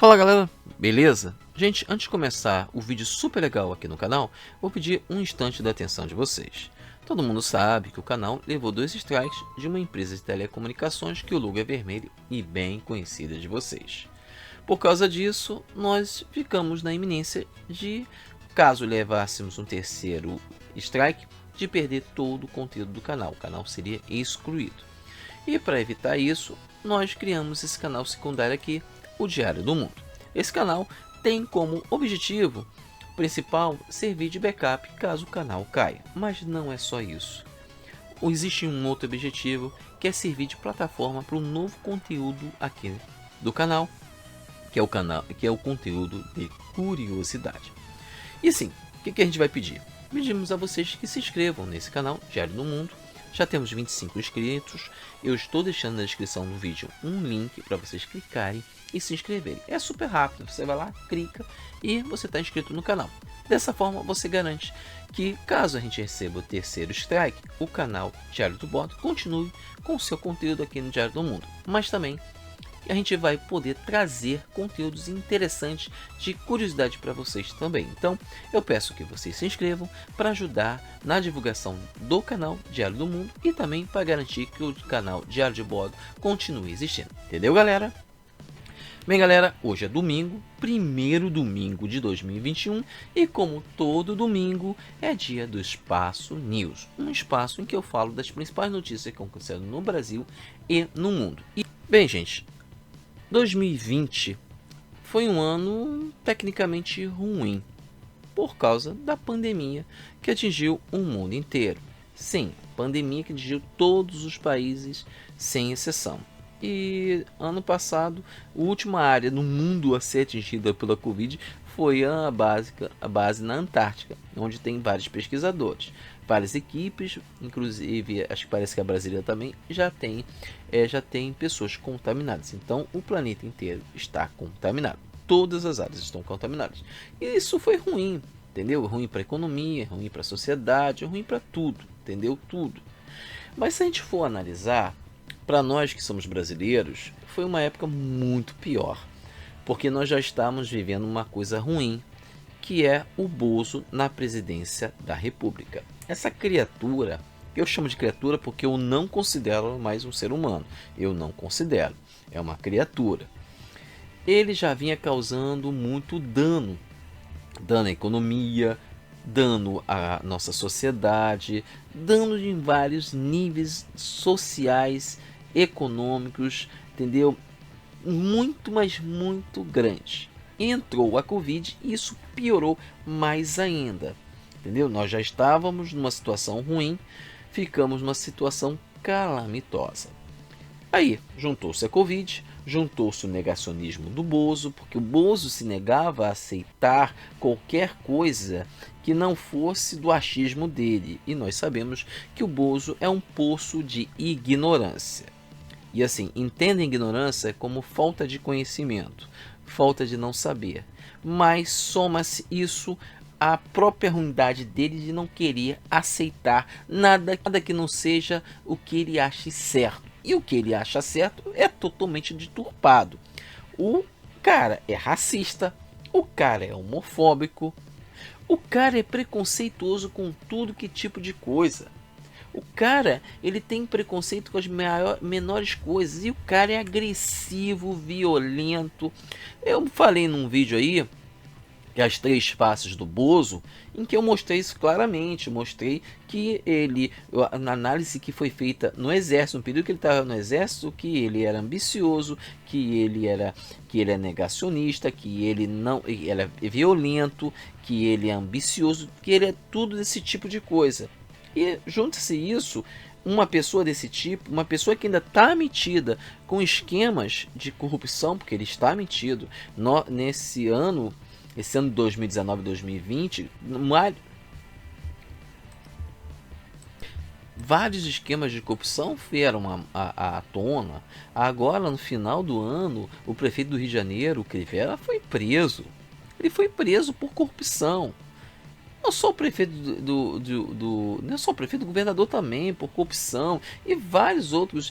Fala galera, beleza? Gente, antes de começar o vídeo super legal aqui no canal, vou pedir um instante da atenção de vocês. Todo mundo sabe que o canal levou 2 strikes de uma empresa de telecomunicações que o logo é vermelho e bem conhecida de vocês. Por causa disso, nós ficamos na iminência de, caso levássemos um terceiro strike, de perder todo o conteúdo do canal. O canal seria excluído. E para evitar isso, nós criamos esse canal secundário aqui, o Diário do Mundo. Esse canal tem como objetivo principal servir de backup caso o canal caia, mas não é só isso. Existe um outro objetivo que é servir de plataforma para um novo conteúdo aqui do canal, que é o conteúdo de curiosidade. E sim, o que a gente vai pedir? Pedimos a vocês que se inscrevam nesse canal Diário do Mundo. Já temos 25 inscritos. Eu estou deixando na descrição do vídeo um link para vocês clicarem e se inscreverem. É super rápido, você vai lá, clica e você está inscrito no canal. Dessa forma você garante que, caso a gente receba o terceiro strike, o canal Diário do Bot continue com o seu conteúdo aqui no Diário do Mundo. Mas também a gente vai poder trazer conteúdos interessantes de curiosidade para vocês também. Então eu peço que vocês se inscrevam para ajudar na divulgação do canal Diário do Mundo e também para garantir que o canal Diário de Bordo continue existindo. Entendeu, galera? Bem, galera, hoje é domingo, primeiro domingo de 2021 e como todo domingo é dia do Espaço News, um espaço em que eu falo das principais notícias que aconteceram no Brasil e no mundo. E, bem, gente, 2020 foi um ano tecnicamente ruim por causa da pandemia que atingiu o mundo inteiro. Sim, pandemia que atingiu todos os países sem exceção. E ano passado, a última área no mundo a ser atingida pela Covid foi a base na Antártica, onde tem vários pesquisadores, várias equipes, inclusive acho que parece que a Brasília também já tem pessoas contaminadas. Então o planeta inteiro está contaminado, todas as áreas estão contaminadas. E isso foi ruim, entendeu? Ruim para a economia, ruim para a sociedade, ruim para tudo, entendeu? Tudo. Mas se a gente for analisar, para nós que somos brasileiros, foi uma época muito pior, porque nós já estamos vivendo uma coisa ruim, que é o Bozo na presidência da República. Essa criatura, eu chamo de criatura porque eu não considero mais um ser humano, eu não considero, é uma criatura. Ele já vinha causando muito dano à economia, dano à nossa sociedade, dano em vários níveis sociais, econômicos, entendeu? Muito, mas muito grande. Entrou a Covid e isso piorou mais ainda, entendeu? Nós já estávamos numa situação ruim, ficamos numa situação calamitosa. Aí juntou-se a Covid, juntou-se o negacionismo do Bozo, porque o Bozo se negava a aceitar qualquer coisa que não fosse do achismo dele. E nós sabemos que o Bozo é um poço de ignorância. E assim, entendem ignorância como falta de conhecimento, falta de não saber. Mas soma-se isso à própria ruindade dele de não querer aceitar nada que não seja o que ele ache certo. E o que ele acha certo é totalmente deturpado. O cara é racista, o cara é homofóbico, o cara é preconceituoso com tudo que tipo de coisa. O cara, ele tem preconceito com as menores coisas. E o cara é agressivo, violento. Eu falei num vídeo aí, que é as 3 faces do Bozo, em que eu mostrei isso claramente. Mostrei que ele, na análise que foi feita no exército, no período que ele estava no exército, que ele era ambicioso, que ele é negacionista, que ele é violento, que ele é ambicioso, que ele é tudo desse tipo de coisa. E junta-se isso, uma pessoa desse tipo, uma pessoa que ainda está metida com esquemas de corrupção, porque ele está metido nesse ano, esse ano de 2019 e 2020, vários esquemas de corrupção vieram à tona. Agora, no final do ano, o prefeito do Rio de Janeiro, o Crivella, foi preso. Ele foi preso por corrupção. Não só o prefeito não é só o prefeito, o governador também, por corrupção, e vários outros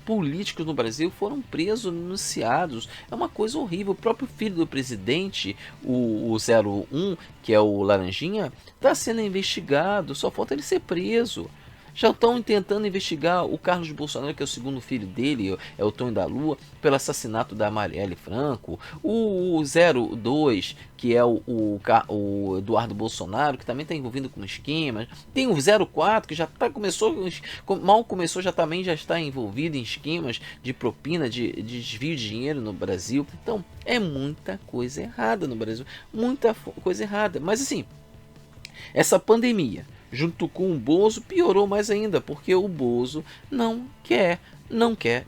políticos no Brasil foram presos, denunciados. É uma coisa horrível. O próprio filho do presidente, o 01, que é o Laranjinha, está sendo investigado, só falta ele ser preso. Já estão tentando investigar o Carlos Bolsonaro, que é o segundo filho dele, é o Tonho da Lua, pelo assassinato da Marielle Franco. O 02, que é o Eduardo Bolsonaro, que também está envolvido com esquemas. Tem o 04, que já mal começou, também já está envolvido em esquemas de propina, de desvio de dinheiro no Brasil. Então, é muita coisa errada no Brasil. Muita coisa errada. Mas assim, essa pandemia, junto com o Bozo, piorou mais ainda, porque o Bozo não quer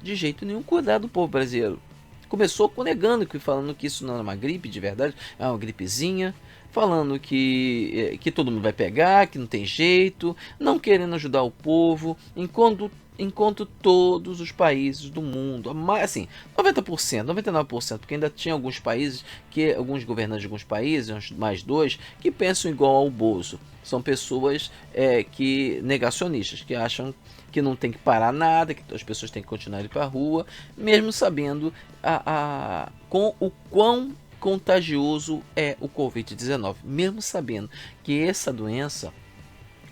de jeito nenhum cuidar do povo brasileiro. Começou negando, falando que isso não é uma gripe de verdade, é uma gripezinha, falando que todo mundo vai pegar, que não tem jeito, não querendo ajudar o povo, enquanto todos os países do mundo, assim, 90%, 99%, porque ainda tinha alguns países, alguns governantes de alguns países, mais dois, que pensam igual ao Bozo. São pessoas negacionistas, que acham que não tem que parar nada, que as pessoas têm que continuar indo para a rua, mesmo sabendo com o quão contagioso é o Covid-19, mesmo sabendo que essa doença,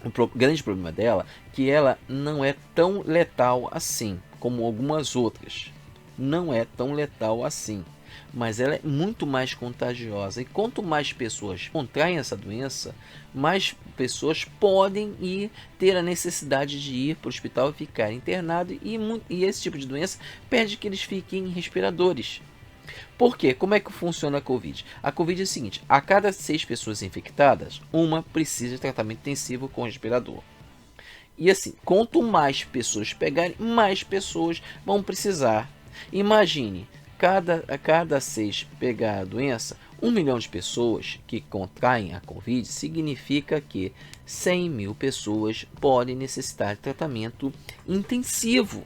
o grande problema dela, que ela não é tão letal assim como algumas outras. Não é tão letal assim, mas ela é muito mais contagiosa. E quanto mais pessoas contraem essa doença, mais pessoas podem ter a necessidade de ir para o hospital e ficar internado. E esse tipo de doença pede que eles fiquem em respiradores. Por quê? Como é que funciona a Covid? A Covid é o seguinte: a cada 6 pessoas infectadas, uma precisa de tratamento intensivo com respirador. E assim, quanto mais pessoas pegarem, mais pessoas vão precisar. Imagine, a cada 6 pegar a doença, 1 milhão de pessoas que contraem a Covid, significa que 100 mil pessoas podem necessitar de tratamento intensivo.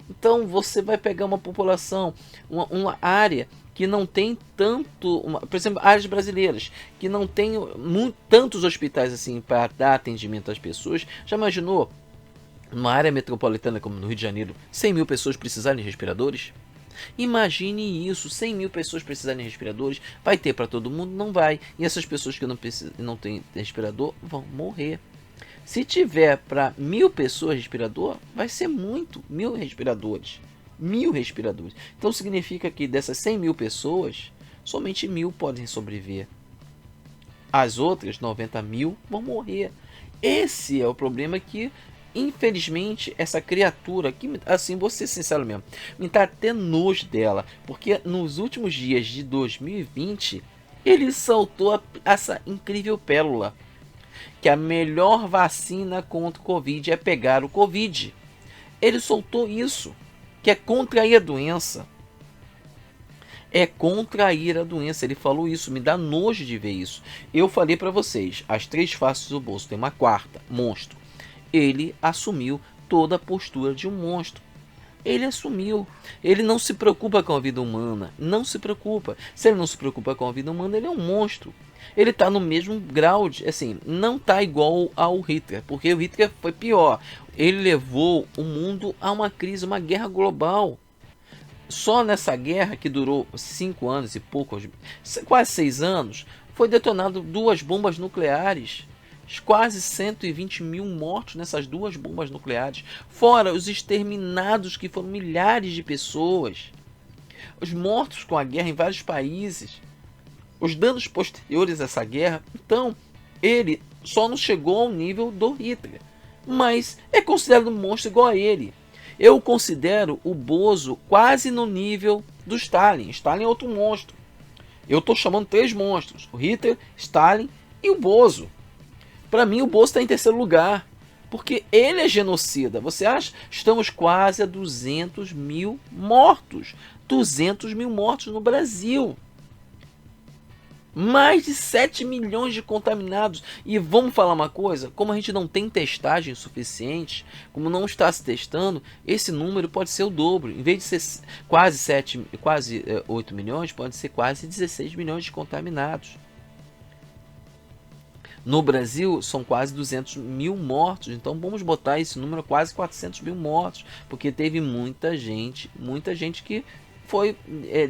Então você vai pegar uma população, uma área que não tem tanto, por exemplo, áreas brasileiras, que não tem tantos hospitais assim para dar atendimento às pessoas. Já imaginou uma área metropolitana como no Rio de Janeiro, 100 mil pessoas precisarem de respiradores? Imagine isso, 100 mil pessoas precisarem de respiradores. Vai ter para todo mundo? Não vai. E essas pessoas que não têm respirador vão morrer. Se tiver para 1.000 pessoas respirador, vai ser muito, 1.000 respiradores. 1.000 respiradores. Então significa que dessas 100 mil pessoas, somente 1.000 podem sobreviver. As outras 90 mil vão morrer. Esse é o problema que, infelizmente, essa criatura, que assim, vou ser sincero mesmo, me tá até nojo dela, porque nos últimos dias de 2020, ele soltou essa incrível pérola, que a melhor vacina contra o Covid é pegar o Covid. Ele soltou isso, que é contrair a doença. É contrair a doença. Ele falou isso, me dá nojo de ver isso. Eu falei para vocês, as 3 faces do Bolso, tem uma quarta, monstro. Ele assumiu toda a postura de um monstro. Ele assumiu. Ele não se preocupa com a vida humana. Não se preocupa. Se ele não se preocupa com a vida humana, ele é um monstro. Ele está no mesmo grau de, assim, não está igual ao Hitler, porque o Hitler foi pior. Ele levou o mundo a uma crise, uma guerra global. Só nessa guerra, que durou 5 anos e pouco, quase 6 anos, foi detonado 2 bombas nucleares. Quase 120 mil mortos nessas 2 bombas nucleares. Fora os exterminados, que foram milhares de pessoas. Os mortos com a guerra em vários países. Os danos posteriores a essa guerra. Então, ele só não chegou ao nível do Hitler, mas é considerado um monstro igual a ele. Eu considero o Bozo quase no nível do Stalin. Stalin é outro monstro. Eu estou chamando 3 monstros: o Hitler, Stalin e o Bozo. Para mim, o Bozo está em terceiro lugar, porque ele é genocida. Você acha? Estamos quase a 200 mil mortos. 200 mil mortos no Brasil. Mais de 7 milhões de contaminados. E vamos falar uma coisa: como a gente não tem testagem suficiente, como não está se testando, esse número pode ser o dobro. Em vez de ser quase 8 milhões, pode ser quase 16 milhões de contaminados. No Brasil, são quase 200 mil mortos. Então, vamos botar esse número quase 400 mil mortos. Porque teve muita gente que foi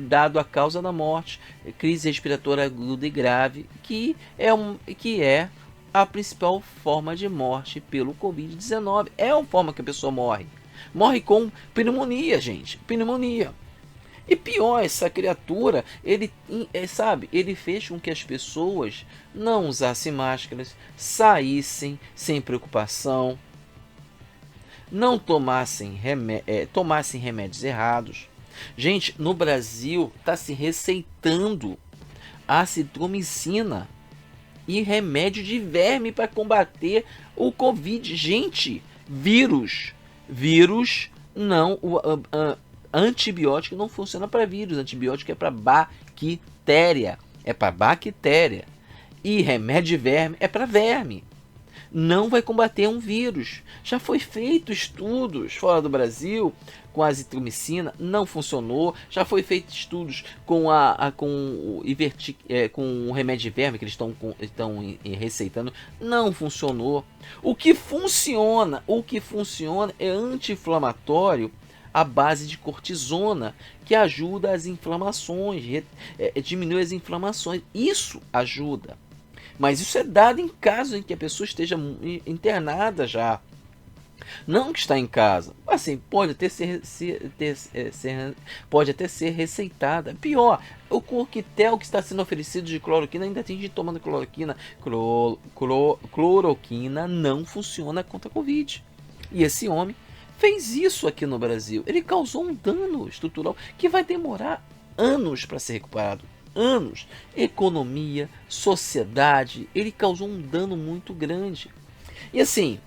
dado a causa da morte. Crise respiratória aguda e grave, que é a principal forma de morte pelo Covid-19. É a forma que a pessoa morre. Morre com pneumonia, gente. Pneumonia. E pior, essa criatura, ele fez com que as pessoas não usassem máscaras, saíssem sem preocupação, não tomassem remédios errados. Gente, no Brasil está se receitando azitromicina e remédio de verme para combater o Covid. Gente, vírus não, antibiótico não funciona para vírus, antibiótico é para bactéria, e remédio de verme é para verme. Não vai combater um vírus. Já foi feito estudos fora do Brasil com a azitromicina, não funcionou. Já foi feito estudos com com o remédio de verme que eles estão receitando, não funcionou. O que funciona é anti-inflamatório à base de cortisona, que ajuda as inflamações, diminui as inflamações. Isso ajuda. Mas isso é dado em caso em que a pessoa esteja internada já. Não que está em casa. Assim, pode até ser receitada. Pior, o coquetel que está sendo oferecido de cloroquina, ainda tem gente tomando cloroquina. Cloroquina não funciona contra a Covid. E esse homem fez isso aqui no Brasil. Ele causou um dano estrutural que vai demorar anos para ser recuperado. Anos. Economia, sociedade. Ele causou um dano muito grande. E assim,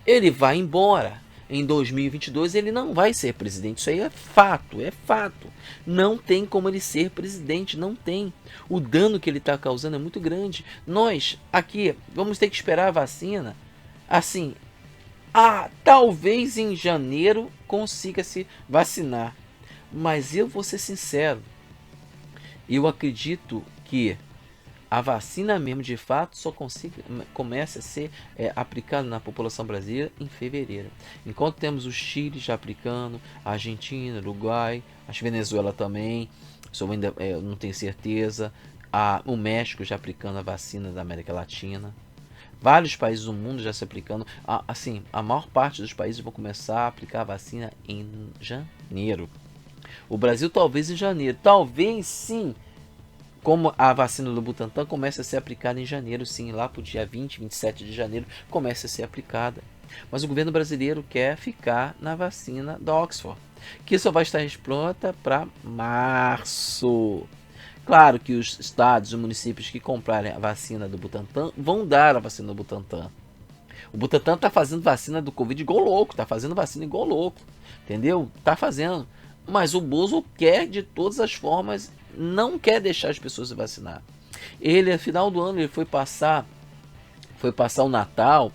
ele vai embora. Em 2022 ele não vai ser presidente. Isso aí é fato, é fato. Não tem como ele ser presidente, não tem. O dano que ele está causando é muito grande. Nós aqui vamos ter que esperar a vacina. Assim, talvez em janeiro consiga se vacinar. Mas eu vou ser sincero, eu acredito que a vacina mesmo de fato só começa a ser aplicada na população brasileira em fevereiro. Enquanto temos o Chile já aplicando, a Argentina, Uruguai, acho que Venezuela também, isso ainda não tenho certeza, o México já aplicando a vacina da América Latina. Vários países do mundo já se aplicando. Assim, a maior parte dos países vão começar a aplicar a vacina em janeiro. O Brasil talvez em janeiro. Talvez sim. Como a vacina do Butantan começa a ser aplicada em janeiro, sim. Lá para o dia 20, 27 de janeiro começa a ser aplicada. Mas o governo brasileiro quer ficar na vacina da Oxford, que só vai estar pronta para março. Claro que os estados e municípios que comprarem a vacina do Butantan vão dar a vacina do Butantan. O Butantan tá fazendo vacina do Covid igual louco, tá fazendo vacina igual louco, entendeu? Tá fazendo. Mas o Bozo quer de todas as formas, não quer deixar as pessoas se vacinar. Ele, no final do ano, ele foi passar o Natal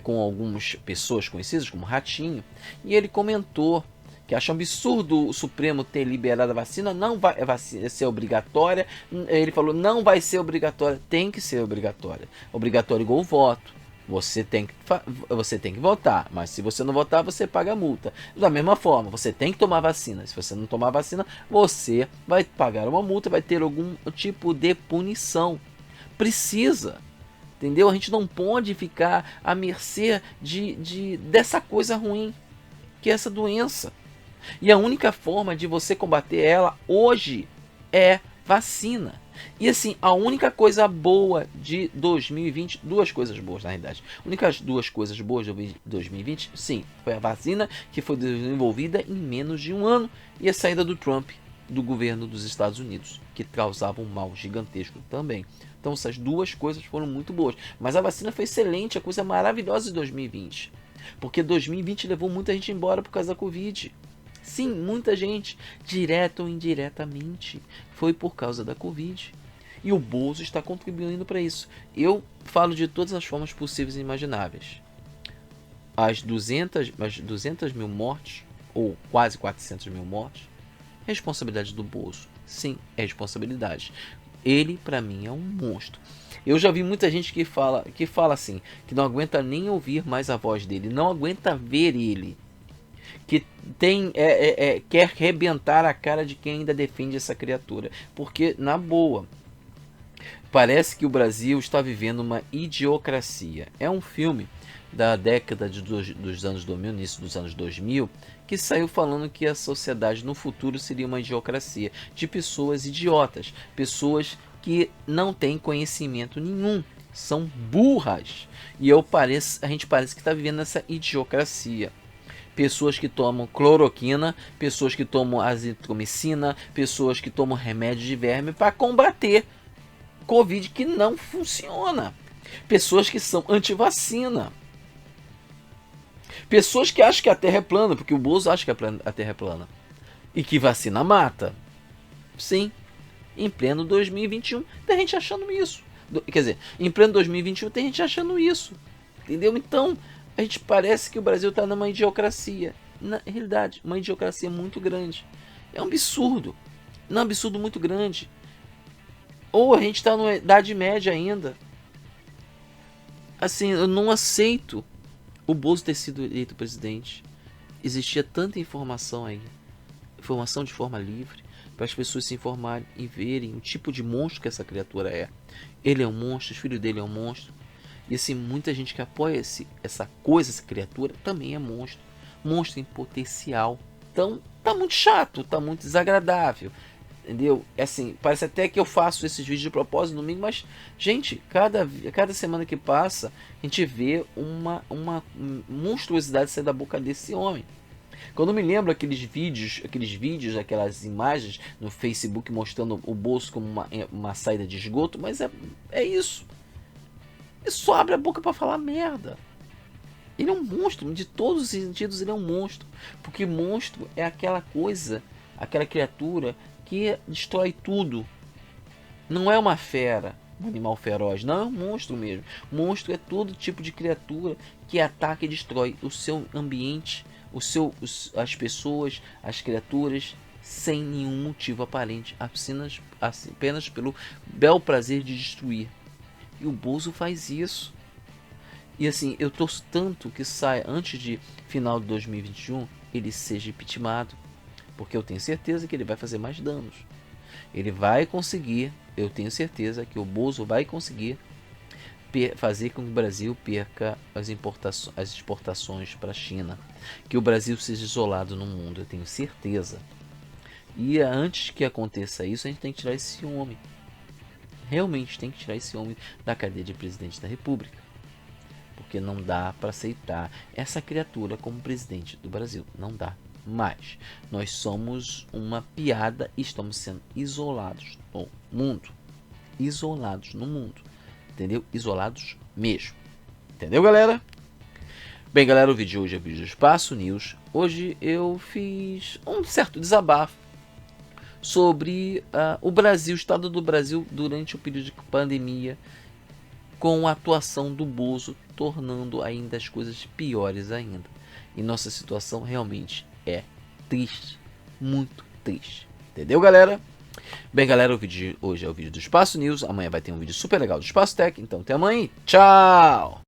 com algumas pessoas conhecidas, como Ratinho, e ele comentou que acha um absurdo o Supremo ter liberado a vacina, não vai ser obrigatória. Ele falou, não vai ser obrigatória, tem que ser obrigatória. Obrigatório igual o voto. Você tem que votar, mas se você não votar, você paga a multa. Da mesma forma, você tem que tomar vacina. Se você não tomar vacina, você vai pagar uma multa, vai ter algum tipo de punição. Precisa, entendeu? A gente não pode ficar à mercê dessa coisa ruim, que é essa doença. E a única forma de você combater ela hoje é vacina. E assim, a única coisa boa de 2020, duas coisas boas na realidade, únicas duas coisas boas de 2020, sim, foi a vacina que foi desenvolvida em menos de um ano e a saída do Trump do governo dos Estados Unidos, que causava um mal gigantesco também. Então essas duas coisas foram muito boas. Mas a vacina foi excelente, a coisa maravilhosa de 2020. Porque 2020 levou muita gente embora por causa da Covid. Sim, muita gente, direta ou indiretamente, foi por causa da Covid. E o Bozo está contribuindo para isso. Eu falo de todas as formas possíveis e imagináveis. As 200 mil mortes, ou quase 400 mil mortes, é responsabilidade do Bozo. Sim, é responsabilidade. Ele, para mim, é um monstro. Eu já vi muita gente que fala assim, que não aguenta nem ouvir mais a voz dele, não aguenta ver ele, que quer arrebentar a cara de quem ainda defende essa criatura. Porque, na boa, parece que o Brasil está vivendo uma idiocracia. É um filme da década dos anos 2000, início dos anos 2000, que saiu falando que a sociedade no futuro seria uma idiocracia, de pessoas idiotas, pessoas que não têm conhecimento nenhum, são burras. E a gente parece que está vivendo essa idiocracia. Pessoas que tomam cloroquina, pessoas que tomam azitromicina, pessoas que tomam remédio de verme para combater Covid, que não funciona. Pessoas que são anti-vacina. Pessoas que acham que a Terra é plana, porque o Bozo acha que a Terra é plana. E que vacina mata. Sim, em pleno 2021 tem gente achando isso. Quer dizer, em pleno 2021 tem gente achando isso. Entendeu? Então, a gente parece que o Brasil está numa idiocracia. Na realidade, uma idiocracia muito grande. É um absurdo. É um absurdo muito grande. Ou a gente está na Idade Média ainda. Assim, eu não aceito o Bozo ter sido eleito presidente. Existia tanta informação aí. Informação de forma livre. Para as pessoas se informarem e verem o tipo de monstro que essa criatura é. Ele é um monstro, os filhos dele é um monstro. E assim, muita gente que apoia essa criatura, também é monstro. Monstro em potencial. Então, tá muito chato, tá muito desagradável. Entendeu? Assim, parece até que eu faço esses vídeos de propósito no domingo, mas, gente, cada semana que passa, a gente vê uma monstruosidade sair da boca desse homem. Quando eu me lembro aqueles vídeos, aquelas imagens no Facebook mostrando o bolso como uma saída de esgoto, mas é isso. Ele só abre a boca para falar merda. Ele é um monstro, de todos os sentidos ele é um monstro. Porque monstro é aquela coisa, aquela criatura que destrói tudo. Não é uma fera, um animal feroz, não, é um monstro mesmo. Monstro é todo tipo de criatura que ataca e destrói o seu ambiente, as pessoas, as criaturas, sem nenhum motivo aparente, apenas pelo bel prazer de destruir. E o Bozo faz isso. E assim, eu torço tanto que saia antes de final de 2021, ele seja impeachmentado. Porque eu tenho certeza que ele vai fazer mais danos. Ele vai conseguir, eu tenho certeza que o Bozo vai conseguir fazer com que o Brasil perca as exportações para a China. Que o Brasil seja isolado no mundo, eu tenho certeza. E antes que aconteça isso, a gente tem que tirar esse homem. Realmente tem que tirar esse homem da cadeia de presidente da República. Porque não dá para aceitar essa criatura como presidente do Brasil. Não dá. Mas nós somos uma piada e estamos sendo isolados no mundo. Isolados no mundo. Entendeu? Isolados mesmo. Entendeu, galera? Bem, galera, o vídeo de hoje é o vídeo do Espaço News. Hoje eu fiz um certo desabafo sobre o Brasil, o estado do Brasil durante o período de pandemia, com a atuação do Bozo, tornando ainda as coisas piores ainda. E nossa situação realmente é triste, muito triste. Entendeu, galera? Bem, galera, o vídeo de hoje é o vídeo do Espaço News. Amanhã vai ter um vídeo super legal do Espaço Tech. Então até amanhã. Tchau!